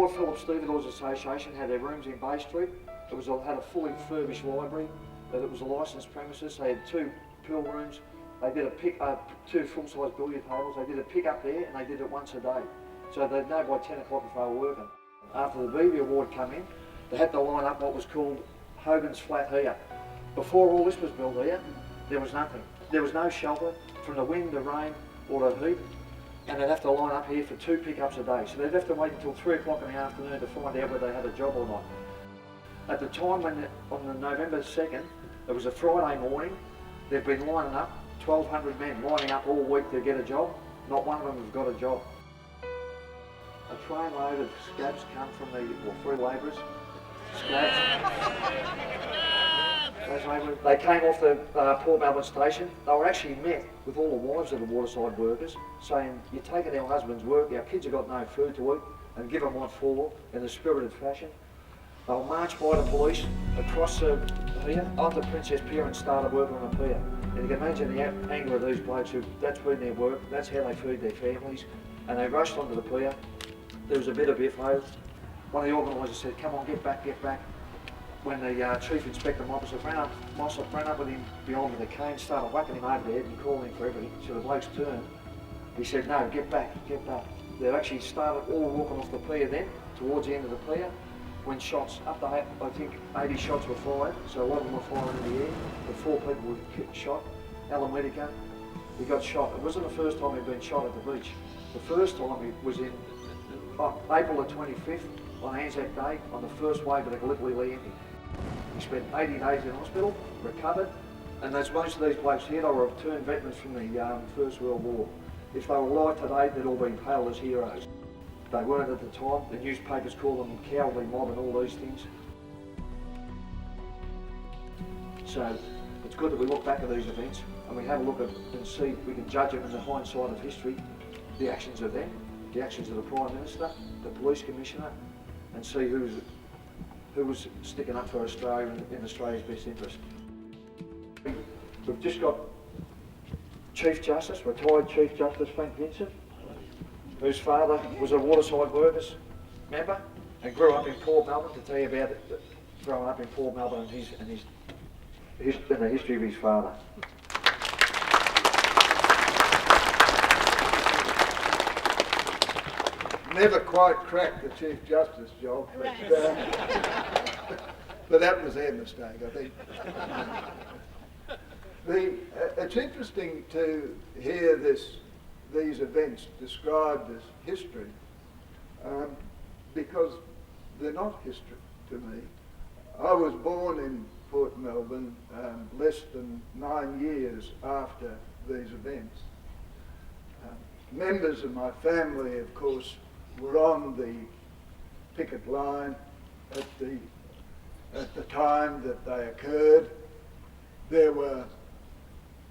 Port Phillip Stevedores Association had their rooms in Bay Street. It had a fully refurbished library. It was a licensed premises. They had 2 pool rooms. They did 2 full-size billiard tables. They did a pick-up there, and they did it once a day. So they'd know by 10 o'clock if they were working. After the BB Award came in, they had to line up what was called Hogan's Flat here. Before all this was built here, there was nothing. There was no shelter from the wind, the rain, or the heat, and they'd have to line up here for 2 pickups a day. So they'd have to wait until 3 o'clock in the afternoon to find out whether they had a job or not. At the time when, on the November 2nd, it was a Friday morning, they've been lining up, 1,200 men lining up all week to get a job. Not one of them has got a job. A train load of scabs come from free labourers. Scabs. They came off the Port Melbourne station. They were actually met with all the wives of the Waterside Workers, saying, "You're taking our husband's work, our kids have got no food to eat, and give them what for," in a spirited fashion. They were marched by the police across the pier onto Princess Pier and started working on the pier. And you can imagine the anger of these blokes that's been their work, that's how they feed their families. And they rushed onto the pier. There was a bit of biffo. One of the organisers said, "Come on, get back, get back." When the Chief Inspector Mossop ran up with him behind with a cane, started whacking him over the head and calling him for everything. So the blokes turned. He said, "No, get back, get back." They actually started all walking off the pier then, towards the end of the pier, when shots, up to I think 80 shots were fired, so a lot of them were firing in the air. The 4 people were shot. Alan Whittaker, he got shot. It wasn't the first time he'd been shot at the beach. The first time he was in April the 25th, on Anzac Day, on the first wave of the Gallipoli landing. He spent 80 days in hospital, recovered, and as most of these blokes here, they were returned veterans from the First World War. If they were alive today, they'd all been hailed as heroes. They weren't at the time. The newspapers call them cowardly mob and all these things. So it's good that we look back at these events and we have a look at and see, we can judge them in the hindsight of history, the actions of them, the actions of the Prime Minister, the Police Commissioner, and see who was sticking up for Australia in Australia's best interest. We've just got Chief Justice, retired Chief Justice Frank Vincent, whose father was a Waterside Workers member and grew up in Port Melbourne, to tell you about growing up in Port Melbourne and the history of his father. Never quite cracked the Chief Justice job, but that was their mistake, I think. It's interesting to hear these events described as history, because they're not history to me. I was born in Port Melbourne less than 9 years after these events. Members of my family, of course, were on the picket line at the time that they occurred. There were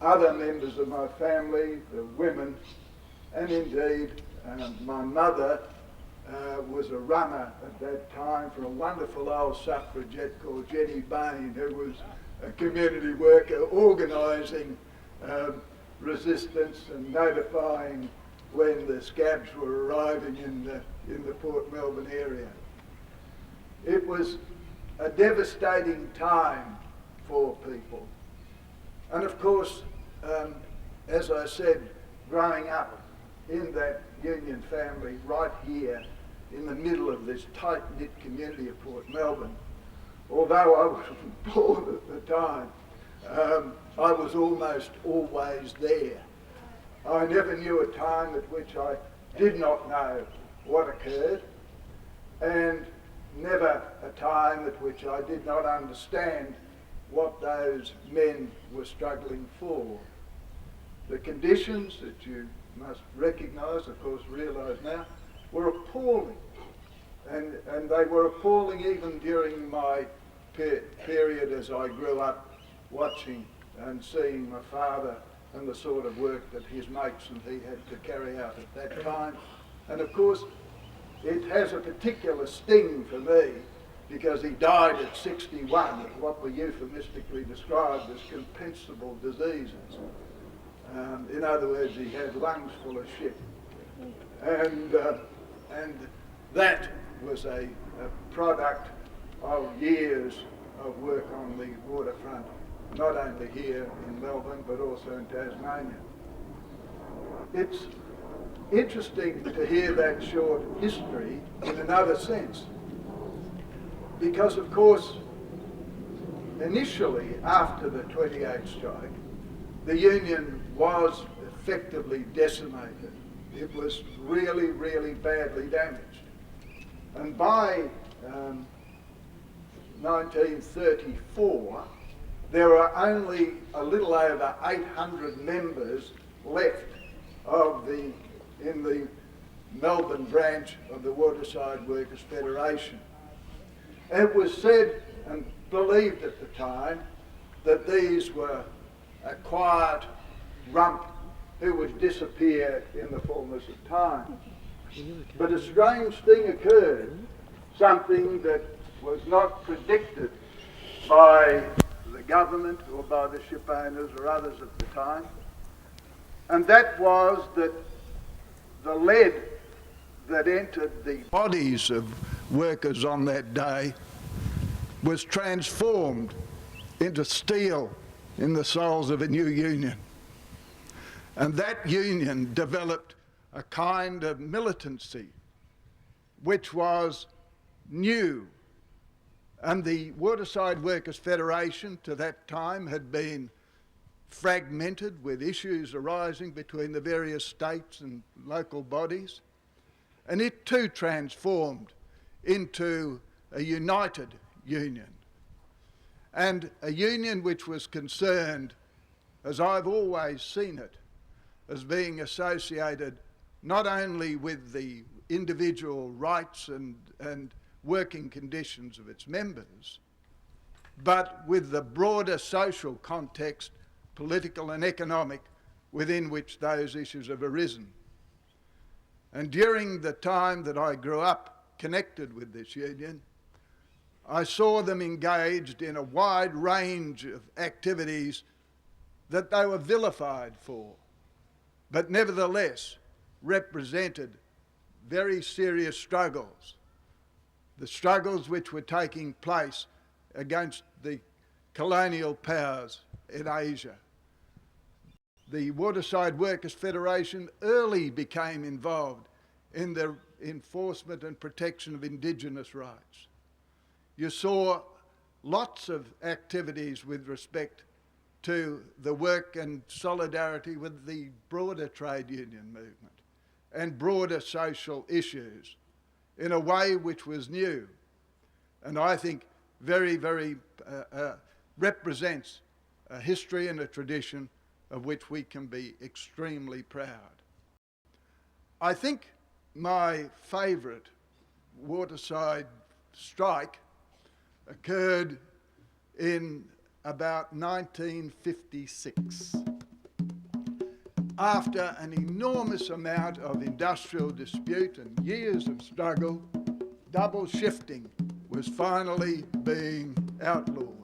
other members of my family, the women, and indeed my mother was a runner at that time for a wonderful old suffragette called Jenny Bain, who was a community worker organising resistance and notifying when the scabs were arriving in the Port Melbourne area. It was a devastating time for people. And of course, as I said, growing up in that union family right here in the middle of this tight-knit community of Port Melbourne, although I wasn't born at the time, I was almost always there. I never knew a time at which I did not know what occurred, and never a time at which I did not understand what those men were struggling for. The conditions that you must recognise, of course realise now, were appalling. And they were appalling even during my period as I grew up watching and seeing my father and the sort of work that his mates and he had to carry out at that time. And of course, it has a particular sting for me because he died at 61 of what we euphemistically described as compensable diseases. In other words, he had lungs full of shit. And that was a product of years of work on the waterfront, not only here in Melbourne but also in Tasmania. It's interesting to hear that short history in another sense, because of course initially after the 28 strike the union was effectively decimated. It was really, really badly damaged. And by 1934, there were only a little over 800 members left in the Melbourne branch of the Waterside Workers Federation. It was said and believed at the time that these were a quiet rump who would disappear in the fullness of time. But a strange thing occurred, something that was not predicted by the government or by the ship owners or others at the time, and that was that the lead that entered the bodies of workers on that day was transformed into steel in the soles of a new union. And that union developed a kind of militancy which was new. And the Waterside Workers Federation to that time had been fragmented with issues arising between the various states and local bodies. And it too transformed into a united union. And a union which was concerned, as I've always seen it, as being associated not only with the individual rights and working conditions of its members, but with the broader social context, political and economic, within which those issues have arisen. And during the time that I grew up connected with this union, I saw them engaged in a wide range of activities that they were vilified for, but nevertheless represented very serious struggles. The struggles which were taking place against the colonial powers in Asia. The Waterside Workers Federation early became involved in the enforcement and protection of Indigenous rights. You saw lots of activities with respect to the work and solidarity with the broader trade union movement and broader social issues in a way which was new, and I think very, very represents a history and a tradition of which we can be extremely proud. I think my favourite Waterside strike occurred in about 1956. After an enormous amount of industrial dispute and years of struggle, double shifting was finally being outlawed,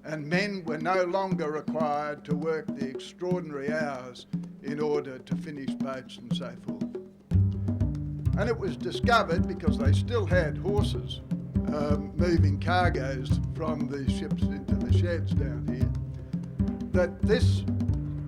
and men were no longer required to work the extraordinary hours in order to finish boats and so forth. And it was discovered, because they still had horses moving cargoes from the ships into the sheds down here, that this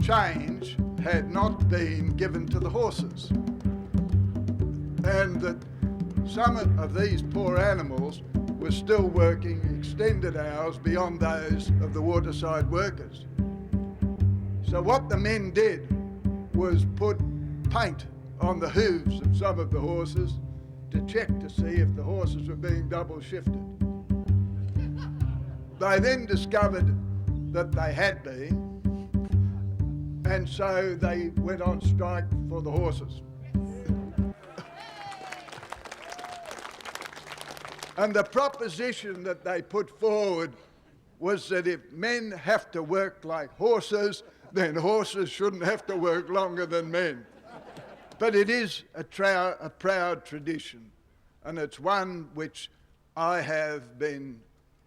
change had not been given to the horses, and that some of these poor animals were still working extended hours beyond those of the Waterside workers. So what the men did was put paint on the hooves of some of the horses to check to see if the horses were being double shifted. They then discovered that they had been, and so they went on strike for the horses. And the proposition that they put forward was that if men have to work like horses, then horses shouldn't have to work longer than men. But it is a proud tradition, and it's one which I have been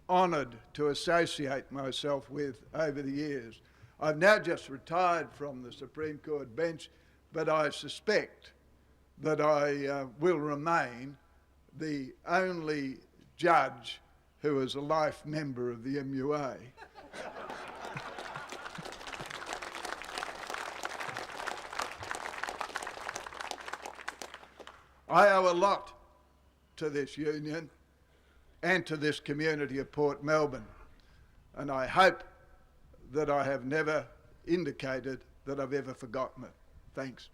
honoured to associate myself with over the years. I've now just retired from the Supreme Court bench, but I suspect that I will remain the only judge who is a life member of the MUA. I owe a lot to this union and to this community of Port Melbourne, and I hope that I have never indicated that I've ever forgotten it. Thanks.